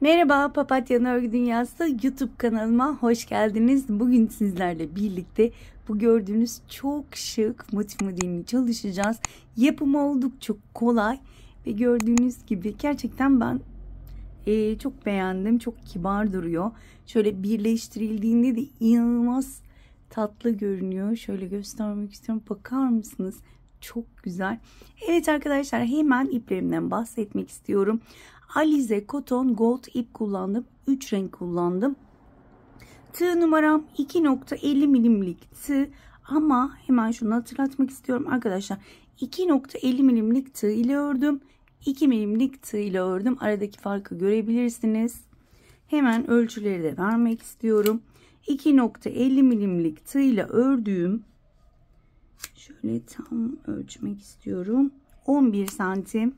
Merhaba, Papatya'nın Örgü Dünyası YouTube kanalıma hoş geldiniz. Bugün sizlerle birlikte bu gördüğünüz çok şık motif modelini çalışacağız. Yapımı oldukça kolay ve gördüğünüz gibi gerçekten ben çok beğendim. Çok kibar duruyor. Şöyle birleştirildiğinde de inanılmaz tatlı görünüyor. Şöyle göstermek istiyorum. Bakar mısınız? Çok güzel. Evet arkadaşlar, hemen iplerimden bahsetmek istiyorum. Alize Cotton Gold ip kullandım. 3 renk kullandım. Tığ numaram 2.50 milimlik tığ, ama hemen şunu hatırlatmak istiyorum arkadaşlar. 2.50 milimlik tığ ile ördüm. 2 milimlik tığ ile ördüm. Aradaki farkı görebilirsiniz. Hemen ölçüleri de vermek istiyorum. 2.50 milimlik tığ ile ördüğüm, şöyle tam ölçmek istiyorum, 11 santim.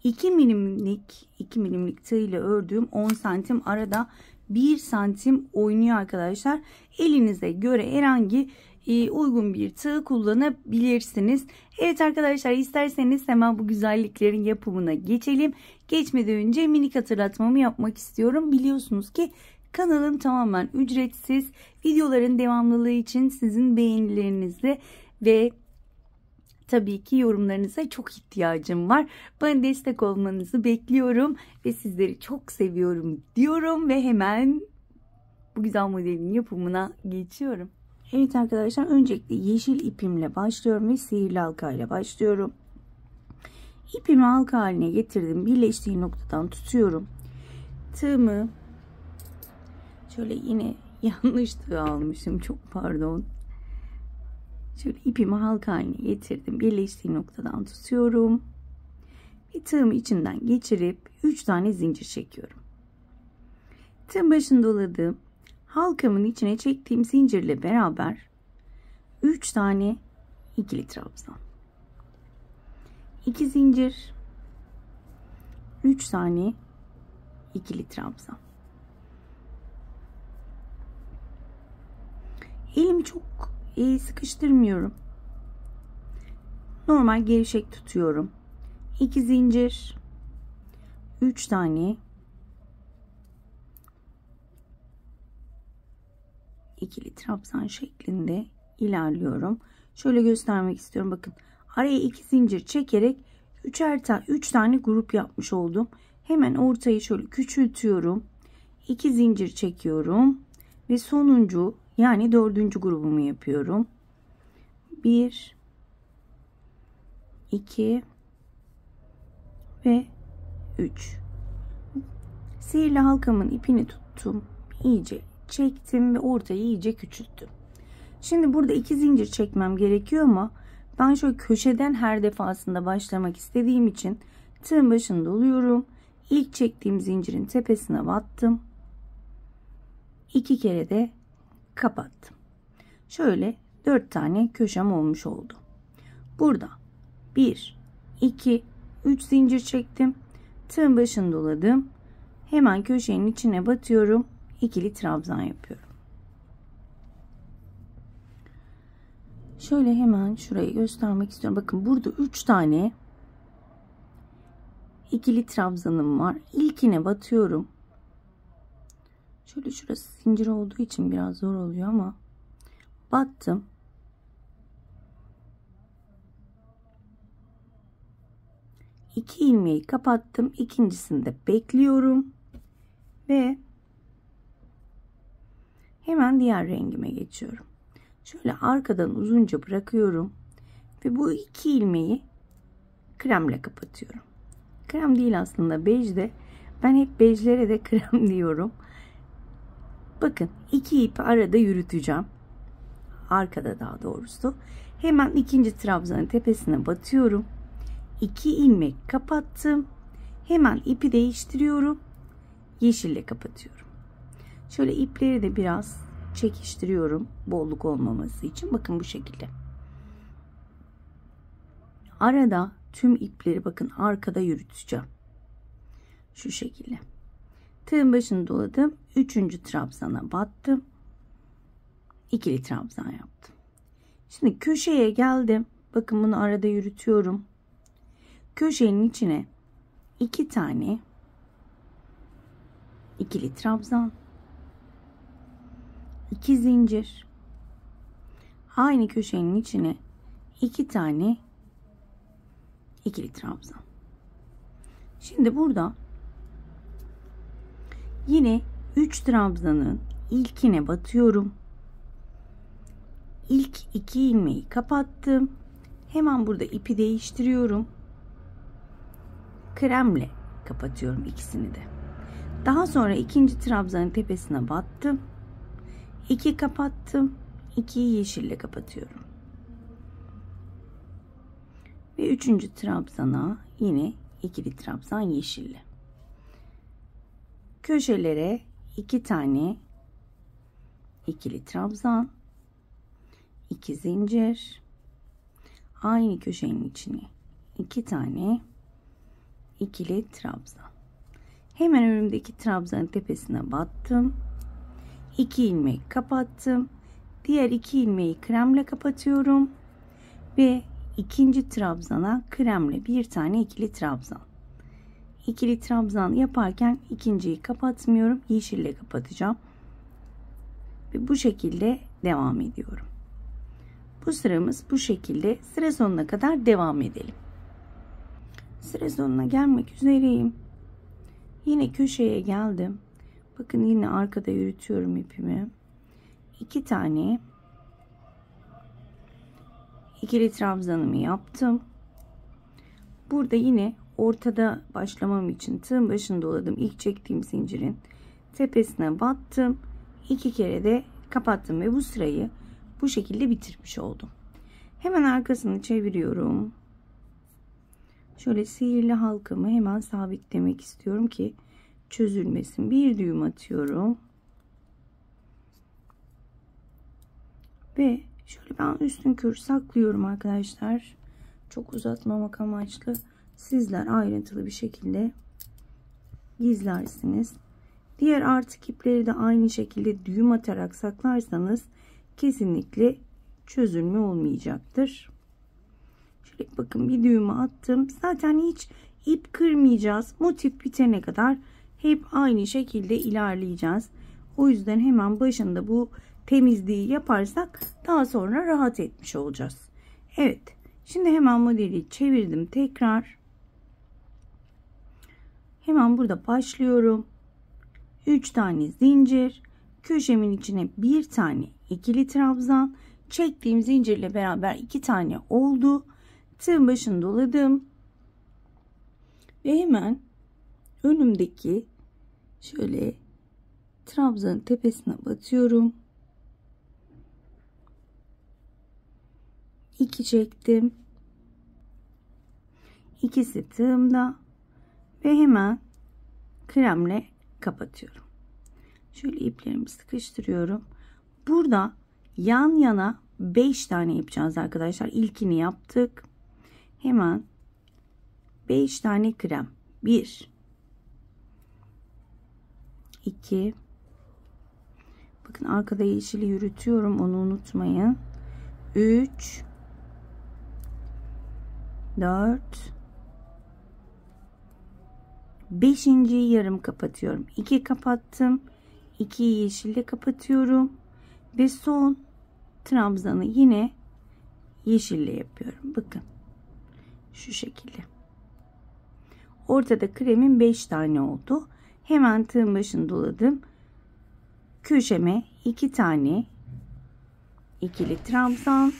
2 milimlik tığ ile ördüğüm 10 santim, arada 1 santim oynuyor arkadaşlar. Elinize göre herhangi uygun bir tığ kullanabilirsiniz. Evet arkadaşlar, isterseniz hemen bu güzelliklerin yapımına geçelim. Geçmeden önce minik hatırlatmamı yapmak istiyorum. Biliyorsunuz ki kanalım tamamen ücretsiz. Videoların devamlılığı için sizin beğenilerinizle ve tabii ki yorumlarınıza çok ihtiyacım var. Bana destek olmanızı bekliyorum ve sizleri çok seviyorum diyorum ve hemen bu güzel modelin yapımına geçiyorum. Evet arkadaşlar, öncelikle yeşil ipimle başlıyorum ve sihirli halka ile başlıyorum. İpimi halka haline getirdim. Birleştiği noktadan tutuyorum. Tığımı şöyle, yine yanlış tığ almışım, çok pardon. Şöyle ipimi halka haline getirdim. Birleştiği noktadan tutuyorum. Ve tığımı içinden geçirip 3 tane zincir çekiyorum. Tığın başını doladım. Halkamın içine çektiğim zincirle beraber 3 tane ikili trabzan. 2 zincir. 3 tane ikili trabzan. Elimi çok sıkıştırmıyorum. Normal gevşek tutuyorum. 2 zincir, 3 tane ikili trabzan şeklinde ilerliyorum. Şöyle göstermek istiyorum. Bakın, araya 2 zincir çekerek 3 tane grup yapmış oldum. Hemen ortayı şöyle küçültüyorum. 2 zincir çekiyorum ve sonuncu, yani 4. grubumu yapıyorum. 1 2 ve 3. Sihirli halkamın ipini tuttum. İyice çektim ve ortayı iyice küçülttüm. Şimdi burada 2 zincir çekmem gerekiyor ama ben şöyle köşeden her defasında başlamak istediğim için tığın başını doluyorum. İlk çektiğim zincirin tepesine battım. 2 kere de kapattım. Şöyle 4 tane köşem olmuş oldu. Burada 1 2 3 zincir çektim. Tığın başını doladım. Hemen köşenin içine batıyorum. İkili trabzan yapıyorum. Şöyle hemen şurayı göstermek istiyorum. Bakın, burada 3 tane ikili trabzanım var. İlkine batıyorum. Şöyle, şurası zincir olduğu için biraz zor oluyor ama battım. İki ilmeği kapattım. İkincisinde bekliyorum ve hemen diğer rengime geçiyorum. Şöyle arkadan uzunca bırakıyorum ve bu 2 ilmeği kremle kapatıyorum. Krem değil aslında, bej de. Ben hep bejlere de krem diyorum. Bakın, 2 ipi arada yürüteceğim. Arkada daha doğrusu. Hemen ikinci trabzanın tepesine batıyorum. 2 ilmek kapattım. Hemen ipi değiştiriyorum. Yeşille kapatıyorum. Şöyle ipleri de biraz çekiştiriyorum, bolluk olmaması için. Bakın, bu şekilde. Arada tüm ipleri bakın arkada yürüteceğim. Şu şekilde. Tığın başını doladım. 3. trabzana battım. İkili trabzan yaptım. Şimdi köşeye geldim. Bakın, bunu arada ikili trabzan, 2 zincir, aynı köşenin içine 2 tane ikili trabzan. Şimdi burada yine 3 trabzanın ilkine batıyorum. İlk 2 ilmeği kapattım. Hemen burada ipi değiştiriyorum. Kremle kapatıyorum ikisini de. Daha sonra ikinci trabzanın tepesine battım. 2 kapattım. 2'yi yeşille kapatıyorum. Ve üçüncü trabzana yine ikili trabzan yeşille. Köşelere 2 tane ikili trabzan, 2 zincir, aynı köşenin içine 2 tane ikili trabzan. Hemen önümdeki trabzanın tepesine battım. 2 ilmek kapattım. Diğer 2 ilmeği kremle kapatıyorum ve ikinci trabzana kremle bir tane ikili trabzan. İkili trabzan yaparken ikinciyi kapatmıyorum, yeşille kapatacağım ve bu şekilde devam ediyorum. Bu sıramız bu şekilde, sıra sonuna kadar devam edelim. Sıra sonuna gelmek üzereyim. Yine köşeye geldim. Bakın yine arkada yürütüyorum ipimi. 2 tane ikili trabzanımı yaptım. Burada yine ortada başlamam için tığın başını doladım. İlk çektiğim zincirin tepesine battım. 2 kere de kapattım ve bu sırayı bu şekilde bitirmiş oldum. Hemen arkasını çeviriyorum. Şöyle sihirli halkamı hemen sabitlemek istiyorum ki çözülmesin. Bir düğüm atıyorum. Ve şöyle ben üstünkörü saklıyorum arkadaşlar. Çok uzatmamak amaçlı. Sizler ayrıntılı bir şekilde gizlersiniz. Diğer artık ipleri de aynı şekilde düğüm atarak saklarsanız kesinlikle çözülme olmayacaktır. Şöyle bakın bir düğümü attım. Zaten hiç ip kırmayacağız. Motif bitene kadar hep aynı şekilde ilerleyeceğiz. O yüzden hemen başında bu temizliği yaparsak daha sonra rahat etmiş olacağız. Evet. Şimdi hemen modeli çevirdim tekrar. Hemen burada başlıyorum. 3 tane zincir. Köşemin içine bir tane ikili trabzan. Çektiğim zincirle beraber 2 tane oldu. Tığın başını doladım. Ve hemen önümdeki şöyle trabzanın tepesine batıyorum. 2 çektim. İkisi tığımda ve hemen kremle kapatıyorum. Şöyle iplerimi sıkıştırıyorum. Burada yan yana 5 tane yapacağız arkadaşlar. İlkini yaptık. Hemen 5 tane krem. 1 2 bakın arkada yeşili yürütüyorum, onu unutmayın. 3 4 5.'yi yarım kapatıyorum. 2 kapattım. 2'yi yeşille kapatıyorum. Ve son trabzanı yine yeşille yapıyorum. Bakın. Şu şekilde. Ortada kremin 5 tane oldu. Hemen tığın başını doladım. Köşeme 2 tane ikili trabzan,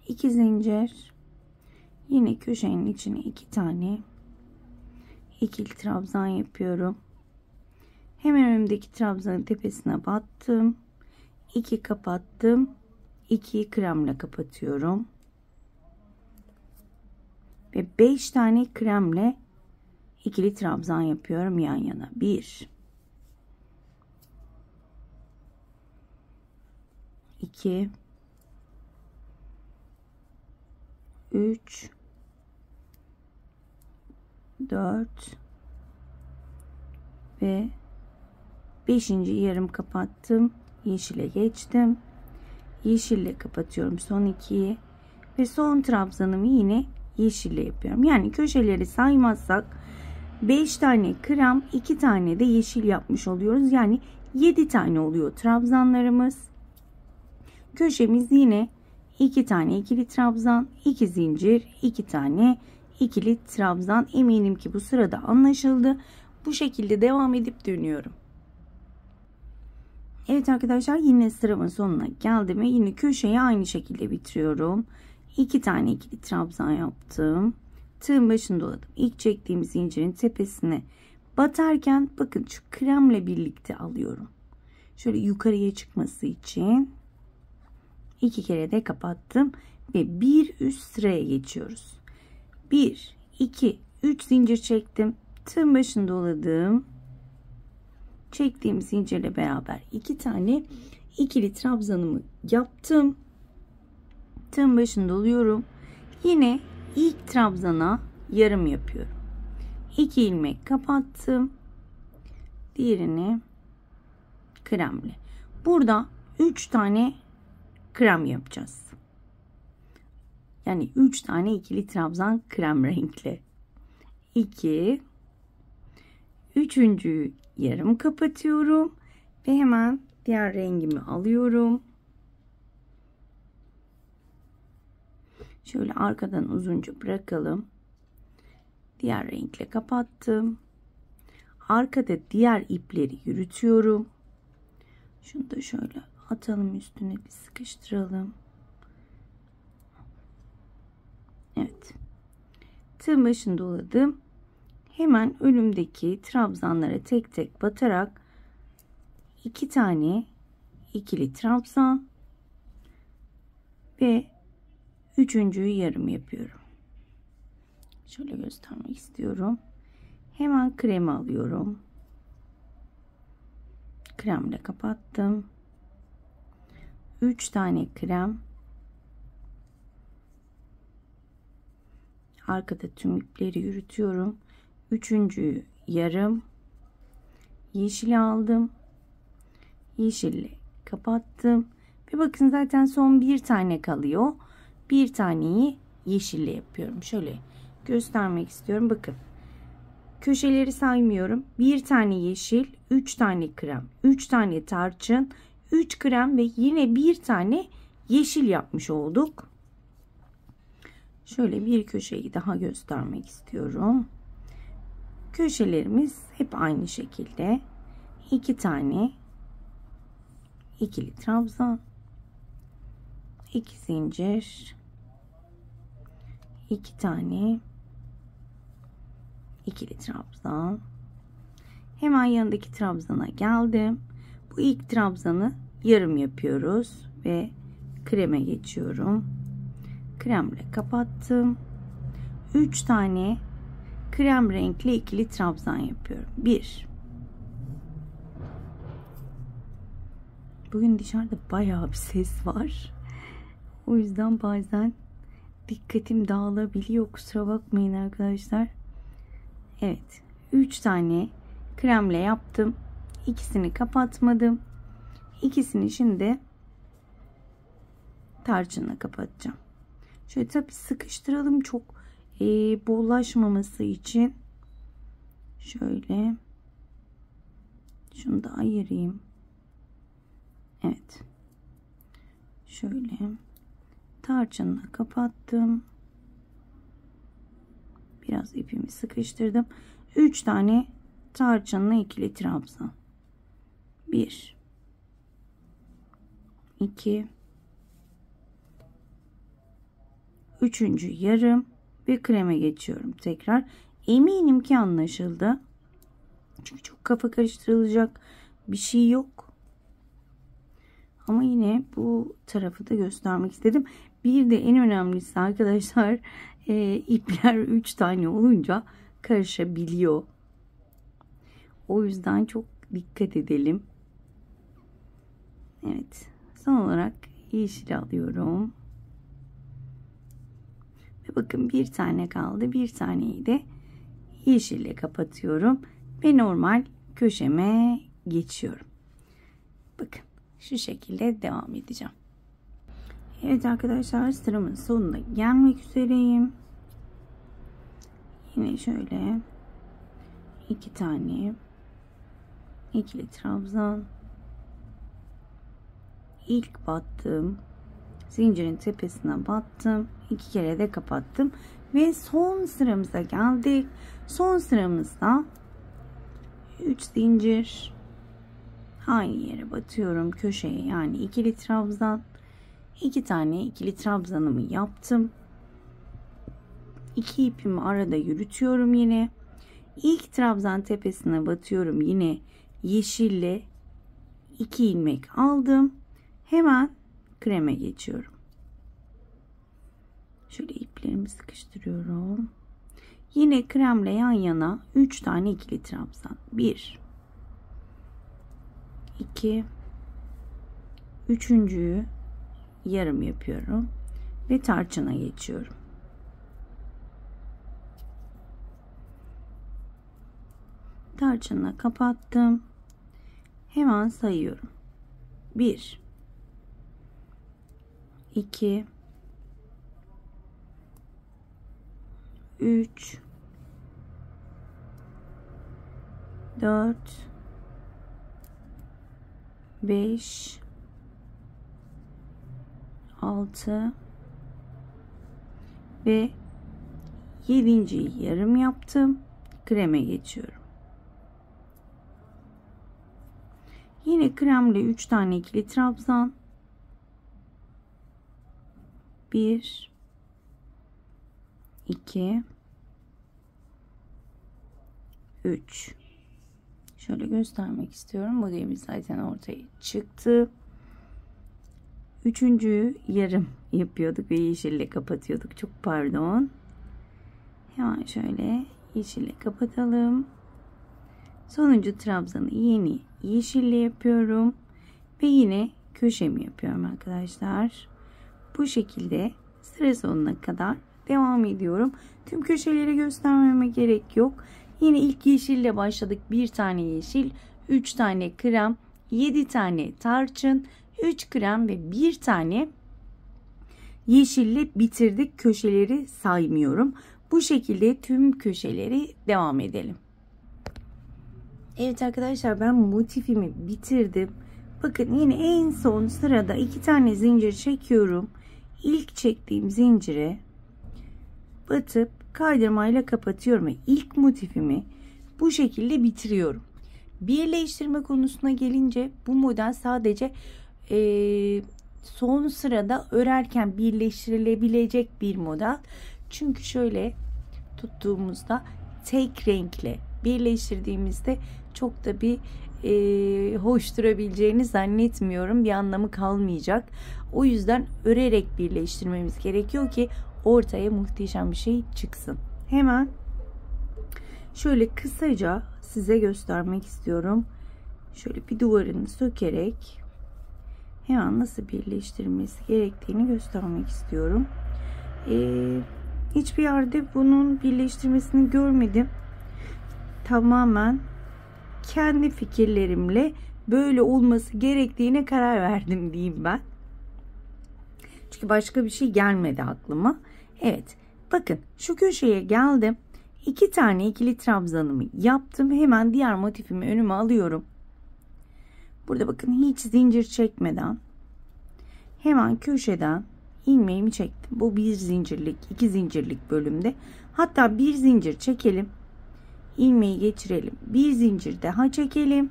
2 zincir, yine köşenin içine 2 tane ikili trabzan yapıyorum. Hemen önümdeki trabzanın tepesine battım. 2 kapattım. 2'yi kremle kapatıyorum. Ve 5 tane kremle ikili trabzan yapıyorum yan yana. 1 2 3 4 ve 5.'yi yarım kapattım. Yeşile geçtim. Yeşille kapatıyorum son 2'yi ve son trabzanımı yine yeşille yapıyorum. Yani köşeleri saymazsak 5 tane krem, 2 tane de yeşil yapmış oluyoruz. Yani 7 tane oluyor trabzanlarımız. Köşemiz yine 2 tane ikili trabzan, 2 zincir, 2 tane ikili trabzan. Eminim ki bu sırada anlaşıldı. Bu şekilde devam edip dönüyorum. Evet arkadaşlar, yine sıramın sonuna geldim ve yine köşeyi aynı şekilde bitiriyorum. 2 tane ikili trabzan yaptım. Tığın başını doladım. İlk çektiğim zincirin tepesine batarken bakın şu kremle birlikte alıyorum. Şöyle yukarıya çıkması için 2 kere de kapattım ve bir üst sıraya geçiyoruz. 1, 2, 3 zincir çektim. Tığın başını doladım. Çektiğim zincirle beraber 2 tane ikili trabzanımı yaptım. Tığın başını doluyorum. Yine ilk trabzana yarım yapıyorum. 2 ilmek kapattım. Diğerini kremle. Burada 3 tane krem yapacağız. Yani 3 tane ikili trabzan krem renkli. 2, üçüncüyü yarım kapatıyorum ve hemen diğer rengimi alıyorum. Şöyle arkadan uzunca bırakalım. Diğer renkle kapattım. Arkada diğer ipleri yürütüyorum. Şunu da şöyle atalım, üstüne bir sıkıştıralım. Evet. Tığın başını doladım. Hemen önümdeki trabzanlara tek tek batarak 2 tane ikili trabzan ve üçüncüyü yarım yapıyorum. Şöyle göstermek istiyorum. Hemen kremi alıyorum. Kremle kapattım. 3 tane krem. Arkada tüm ipleri yürütüyorum. Üçüncüyü yarım. Yeşili aldım. Yeşille kapattım. Ve bakın zaten son bir tane kalıyor. Bir taneyi yeşille yapıyorum. Şöyle göstermek istiyorum. Bakın. Köşeleri saymıyorum. Bir tane yeşil, 3 tane krem, 3 tane tarçın, 3 krem ve yine bir tane yeşil yapmış olduk. Şöyle bir köşeyi daha göstermek istiyorum. Köşelerimiz hep aynı şekilde. 2 tane ikili trabzan, 2 zincir, 2 tane ikili trabzan. Hemen yanındaki trabzana geldim. Bu ilk trabzanı yarım yapıyoruz ve kreme geçiyorum. Kremle kapattım. 3 tane krem renkli ikili trabzan yapıyorum. 1. Bugün dışarıda bayağı bir ses var. O yüzden bazen dikkatim dağılabiliyor. Kusura bakmayın arkadaşlar. Evet. 3 tane kremle yaptım. İkisini kapatmadım. İkisini şimdi tarçınla kapatacağım. Şöyle tabii sıkıştıralım, çok bollaşmaması için. Şöyle şunu da ayırayım. Evet. Şöyle tarçınla kapattım. Biraz ipimi sıkıştırdım. 3 tane tarçınla ikili trabzan. 1, 2, üçüncü yarım ve kreme geçiyorum tekrar. Eminim ki anlaşıldı. Çünkü çok kafa karıştırılacak bir şey yok. Ama yine bu tarafı da göstermek istedim. Bir de en önemlisi arkadaşlar, ipler 3 tane olunca karışabiliyor. O yüzden çok dikkat edelim. Evet. Son olarak yeşil alıyorum. Ve bakın bir tane kaldı. Bir taneyi de yeşille kapatıyorum. Ve normal köşeme geçiyorum. Bakın şu şekilde devam edeceğim. Evet arkadaşlar, sıramın sonuna gelmek üzereyim. Yine şöyle 2 tane ikili trabzan, ilk battım, zincirin tepesine battım, 2 kere de kapattım ve son sıramıza geldik. Son sıramızda 3 zincir, aynı yere batıyorum, köşeye, yani ikili trabzan. 2 tane ikili trabzanımı yaptım. 2 ipimi arada yürütüyorum yine. İlk trabzan tepesine batıyorum, yine yeşille 2 ilmek aldım. Hemen kreme geçiyorum. Şöyle iplerimi sıkıştırıyorum. Yine kremle yan yana 3 tane ikili trabzan. 1 2 üçüncüyü yarım yapıyorum ve tarçına geçiyorum. Tarçınla kapattım. Hemen sayıyorum. 1 2 3 4 5 6 ve 7.'yi yarım yaptım. Kreme geçiyorum. Yine kremle 3 tane ikili trabzan. 1 2 3. Şöyle göstermek istiyorum. Modelimiz zaten ortaya çıktı. Üçüncüyü yarım yapıyorduk ve yeşille kapatıyorduk. Çok pardon. Hemen şöyle yeşille kapatalım. Sonuncu trabzanı yeni yeşille yapıyorum. Ve yine köşemi yapıyorum arkadaşlar. Bu şekilde sıra sonuna kadar devam ediyorum. Tüm köşeleri göstermeme gerek yok. Yine ilk yeşille başladık. 1 tane yeşil, 3 tane krem, 7 tane tarçın, 3 krem ve 1 tane yeşille bitirdik. Köşeleri saymıyorum. Bu şekilde tüm köşeleri devam edelim. Evet arkadaşlar, ben motifimi bitirdim. Bakın yine en son sırada 2 tane zincir çekiyorum. İlk çektiğim zincire batıp kaydırmayla kapatıyorum ve ilk motifimi bu şekilde bitiriyorum. Birleştirme konusuna gelince bu model sadece son sırada örerken birleştirilebilecek bir model. Çünkü şöyle tuttuğumuzda tek renkle birleştirdiğimizde çok da bir hoş durabileceğini zannetmiyorum. Bir anlamı kalmayacak. O yüzden örerek birleştirmemiz gerekiyor ki ortaya muhteşem bir şey çıksın. Hemen şöyle kısaca size göstermek istiyorum. Şöyle bir duvarını sökerek hemen nasıl birleştirilmesi gerektiğini göstermek istiyorum. Hiçbir yerde bunun birleştirmesini görmedim. Tamamen kendi fikirlerimle böyle olması gerektiğine karar verdim diyeyim ben. Çünkü başka bir şey gelmedi aklıma. Evet, bakın şu köşeye geldim. 2 tane ikili trabzanımı yaptım. Hemen diğer motifimi önüme alıyorum. Burada bakın hiç zincir çekmeden hemen köşeden ilmeğimi çektim. Bu bir zincirlik, 2 zincirlik bölümde. Hatta bir zincir çekelim. İlmeği geçirelim. Bir zincir daha çekelim.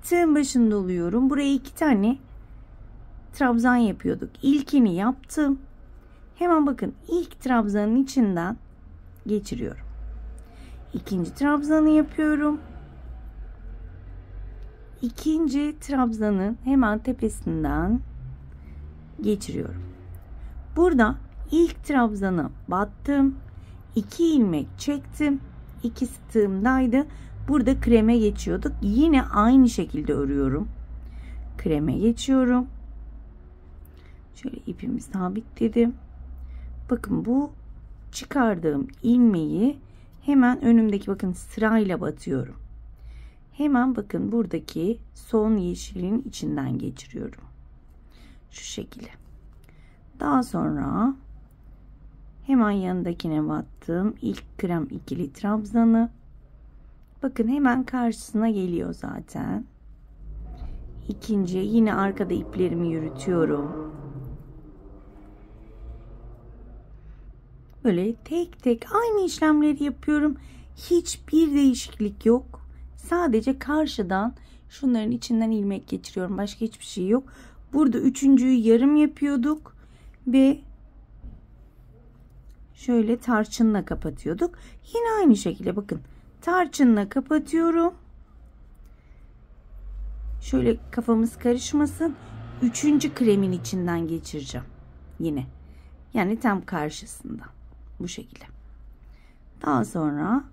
Tığın başında oluyorum. Buraya 2 tane trabzan yapıyorduk. İlkini yaptım. Hemen bakın ilk trabzanın içinden geçiriyorum. İkinci trabzanı yapıyorum. İkinci trabzanın hemen tepesinden geçiriyorum. Burada ilk trabzana battım. 2 ilmek çektim. İkisi tığımdaydı. Burada kreme geçiyorduk. Yine aynı şekilde örüyorum. Kreme geçiyorum. Şöyle ipimi sabitledim. Bakın bu çıkardığım ilmeği hemen önümdeki bakın sırayla batıyorum. Hemen bakın buradaki son yeşilin içinden geçiriyorum. Şu şekilde. Daha sonra hemen yanındakine battım. İlk krem ikili trabzanı Bakın hemen karşısına geliyor zaten. İkinci, yine arkada iplerimi yürütüyorum. Böyle tek tek aynı işlemleri yapıyorum. Hiçbir değişiklik yok. Sadece karşıdan şunların içinden ilmek geçiriyorum. Başka hiçbir şey yok. Burada üçüncüyü yarım yapıyorduk ve şöyle tarçınla kapatıyorduk. Yine aynı şekilde bakın, tarçınla kapatıyorum. Şöyle kafamız karışmasın. Üçüncü kremin içinden geçireceğim. Yine. Yani tam karşısında. Bu şekilde. Daha sonra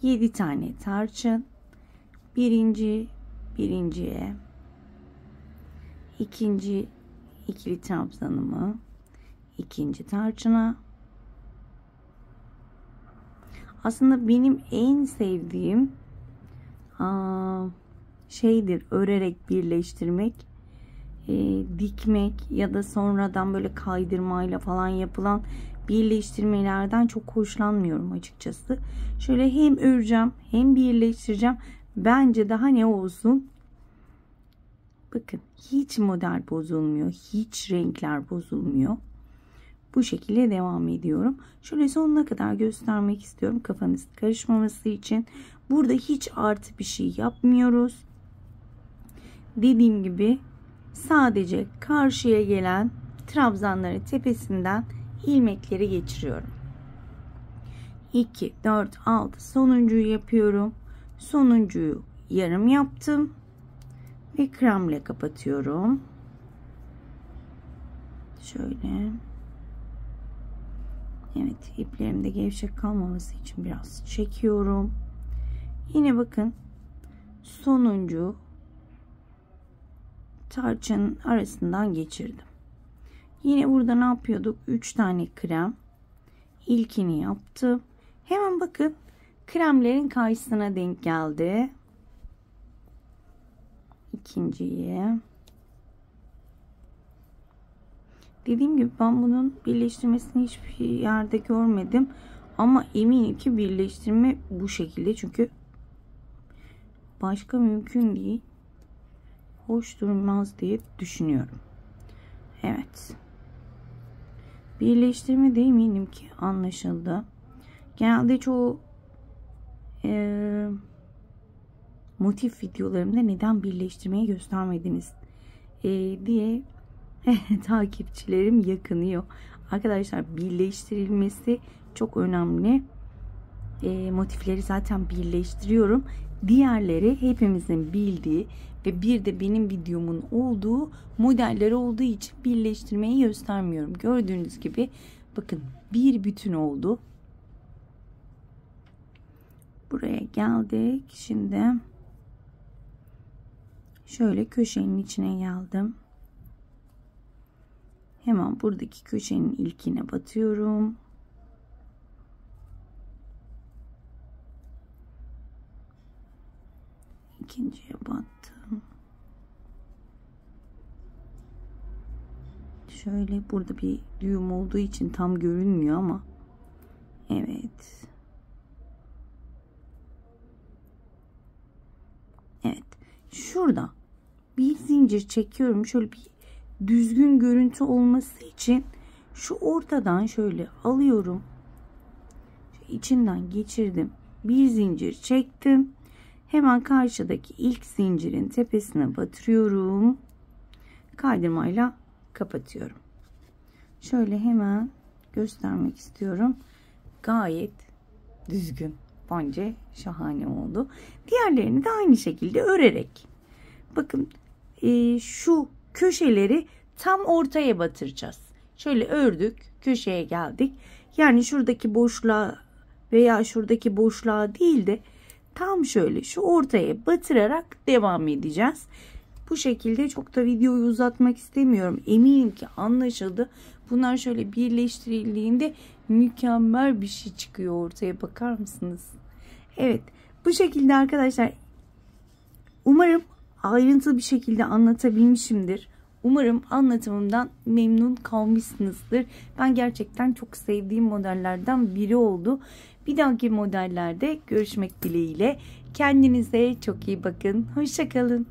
7 tane tarçın. Birinciye. İkinci ikili trabzanımı. İkinci tarçına. Aslında benim en sevdiğim şeydir, örerek birleştirmek, dikmek ya da sonradan böyle kaydırmayla falan yapılan birleştirmelerden çok hoşlanmıyorum açıkçası. Şöyle hem öreceğim hem birleştireceğim. Bence daha ne olsun? Bakın hiç model bozulmuyor, hiç renkler bozulmuyor. Bu şekilde devam ediyorum. Şöyle sonuna kadar göstermek istiyorum kafanız karışmaması için. Burada hiç artı bir şey yapmıyoruz. Dediğim gibi sadece karşıya gelen trabzanların tepesinden ilmekleri geçiriyorum. 2, 4, 6 sonuncuyu yapıyorum. Sonuncuyu yarım yaptım ve kremle kapatıyorum. Şöyle. Evet, iplerimde gevşek kalmaması için biraz çekiyorum. Yine bakın sonuncu tarçının arasından geçirdim. Yine burada ne yapıyorduk? 3 tane krem. İlkini yaptım. Hemen bakın kremlerin karşısına denk geldi. İkinciye. Dediğim gibi ben bunun birleştirmesini hiçbir yerde görmedim. Ama eminim ki birleştirme bu şekilde. Çünkü başka mümkün değil. Hoş durmaz diye düşünüyorum. Evet. Birleştirme de eminim ki anlaşıldı. Genelde çoğu motif videolarımda neden birleştirmeyi göstermediniz diye takipçilerim yakınıyor. Arkadaşlar birleştirilmesi çok önemli. Motifleri zaten birleştiriyorum. Diğerleri hepimizin bildiği ve bir de benim videomun olduğu modeller olduğu için birleştirmeyi göstermiyorum. Gördüğünüz gibi bakın bir bütün oldu. Buraya geldik. Şimdi şöyle köşenin içine geldim. Hemen buradaki köşenin ilkine batıyorum. İkinciye battım. Şöyle burada bir düğüm olduğu için tam görünmüyor ama evet. Evet. Şurada bir zincir çekiyorum. Şöyle bir düzgün görüntü olması için şu ortadan şöyle alıyorum. İçinden geçirdim. Bir zincir çektim. Hemen karşıdaki ilk zincirin tepesine batırıyorum. Kaydırmayla kapatıyorum. Şöyle hemen göstermek istiyorum. Gayet düzgün. Bence şahane oldu. Diğerlerini de aynı şekilde örerek. Bakın şu köşeleri tam ortaya batıracağız. Şöyle ördük. Köşeye geldik. Yani şuradaki boşluğa veya şuradaki boşluğa değil de tam şöyle şu ortaya batırarak devam edeceğiz. Bu şekilde çok da videoyu uzatmak istemiyorum. Eminim ki anlaşıldı. Bunlar şöyle birleştirildiğinde mükemmel bir şey çıkıyor ortaya. Bakar mısınız? Evet. Bu şekilde arkadaşlar. Umarım ayrıntılı bir şekilde anlatabilmişimdir. Umarım anlatımımdan memnun kalmışsınızdır. Ben gerçekten çok sevdiğim modellerden biri oldu. Bir dahaki modellerde görüşmek dileğiyle. Kendinize çok iyi bakın. Hoşça kalın.